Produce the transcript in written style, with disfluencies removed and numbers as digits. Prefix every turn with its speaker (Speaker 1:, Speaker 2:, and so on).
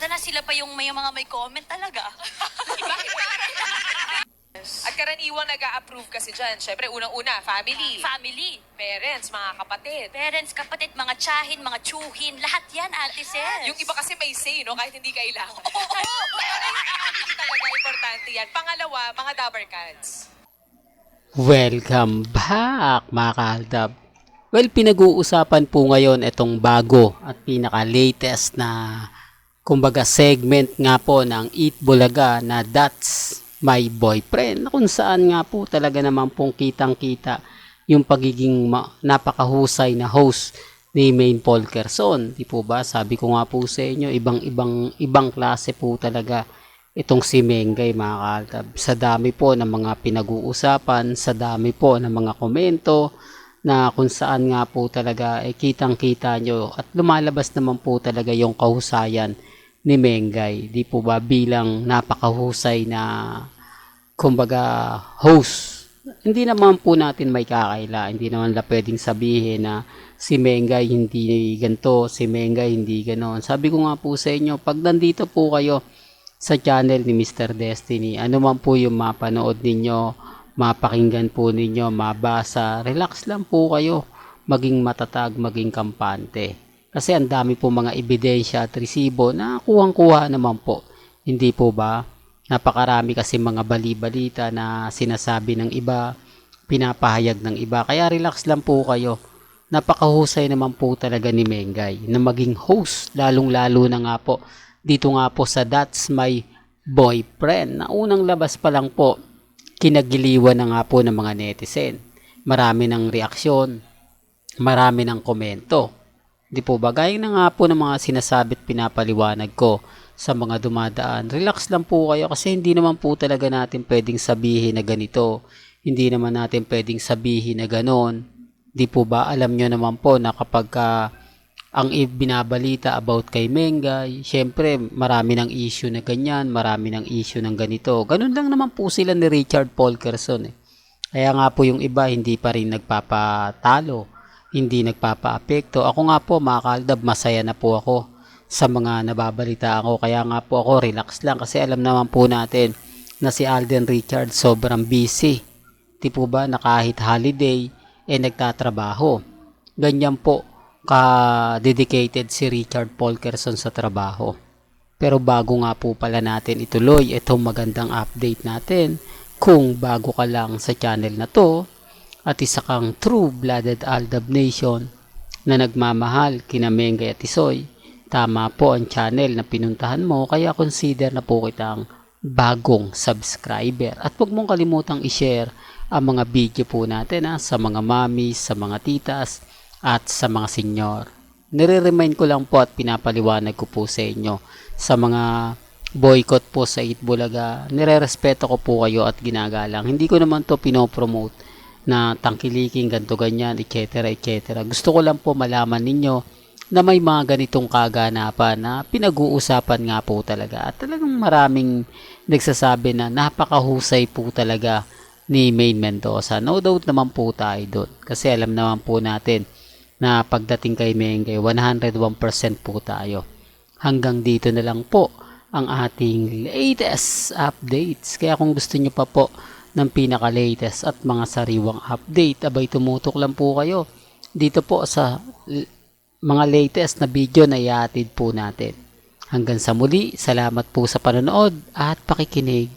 Speaker 1: madalas sila pa yung may comment talaga.
Speaker 2: At karaniwang nag-a-approve kasi dyan. Siyempre, unang-una, family.
Speaker 1: Family,
Speaker 2: Parents, mga kapatid.
Speaker 1: parents, kapatid, mga tsahin, mga tsuhin, lahat yan, Ate Ses.
Speaker 2: Yung iba kasi may say, no? Kahit hindi kailangan. Hindi talaga importante yan. Pangalawa, mga dabber cats.
Speaker 3: Welcome back mga kaaldab. Well, pinag-uusapan po ngayon itong bago at pinaka-latest na kumbaga segment nga po ng Eat Bulaga na That's My Boyfriend, na kung saan nga po talaga naman pong kitang-kita yung pagiging napakahusay na host ni Maine Polkerson. Di po ba? Sabi ko nga po sa inyo, ibang klase po talaga itong si Mengay mga kaaldab. Sa dami po ng mga pinag-uusapan, sa dami po ng mga komento na kung saan nga po talaga kitang-kita nyo at lumalabas naman po talaga yung kahusayan ni Mengay. Di po ba bilang napakahusay na kumbaga host. Hindi naman po natin may kakaila. Hindi naman na pwedeng sabihin na si Mengay hindi ganito, si Mengay hindi ganon. Sabi ko nga po sa inyo, pag nandito po kayo sa channel ni Mr. Destiny, ano man po yung mapanood ninyo, mapakinggan po ninyo, mabasa, relax lang po kayo, maging matatag, maging kampante. Kasi ang dami po mga ebidensya at resibo na kuhang-kuha naman po. Hindi po ba? Napakarami kasi mga bali-balita na sinasabi ng iba, pinapahayag ng iba. Kaya relax lang po kayo. Napakahusay naman po talaga ni Mengay na maging host, lalong-lalo na nga po dito nga po sa That's My Boyfriend. Na unang labas pa lang po, kinagiliwan na nga po ng mga netizen. Marami ng reaksyon, marami ng komento. Di po ba? Gaya na nga po ng mga sinasabit pinapaliwanag ko sa mga dumadaan. Relax lang po kayo kasi hindi naman po talaga natin pwedeng sabihin na ganito. Hindi naman natin pwedeng sabihin na ganon. Di po ba? Alam nyo naman po na kapag ang binabalita about kay Mengay, syempre marami ng issue na ganyan, marami ng issue ng ganito. Ganun lang naman po sila ni Richard Polkerson. Kaya nga po yung iba hindi pa rin nagpapatalo, hindi nagpapaapekto. Ako nga po mga kaaldab, masaya na po ako sa mga nababalita ako. Kaya nga po ako relax lang kasi alam naman po natin na si Alden Richard sobrang busy. Di po ba na kahit holiday nagtatrabaho. Ganyan po ka-dedicated si Richard Polkerson sa trabaho. Pero bago nga po pala natin ituloy itong magandang update natin, kung bago ka lang sa channel na to at isa kang true-blooded Aldab Nation na nagmamahal kina Mengay at Isoy, tama po ang channel na pinuntahan mo, kaya consider na po kitang bagong subscriber. At huwag mong kalimutang i-share ang mga video po natin sa mga mommies, sa mga titas, at sa mga senyor. Nire-remind ko lang po at pinapaliwanag ko po sa inyo sa mga boycott po sa Eat Bulaga. Nire-respeto ko po kayo at ginagalang. Hindi ko naman to pinopromote na tangkiliking, ganto ganyan, etc. etc. Gusto ko lang po malaman ninyo na may mga ganitong kaganapan na pinag-uusapan nga po talaga. At talagang maraming nagsasabi na napakahusay po talaga ni Maine Mendoza. No doubt naman po tayo doon. Kasi alam naman po natin na pagdating kay Mengay, 101% po tayo. Hanggang dito na lang po ang ating latest updates. Kaya kung gusto nyo pa po ng pinaka-latest at mga sariwang update, abay tumutok lang po kayo dito po sa mga latest na video na ihatid po natin. Hanggang sa muli, salamat po sa panonood at pakikinig.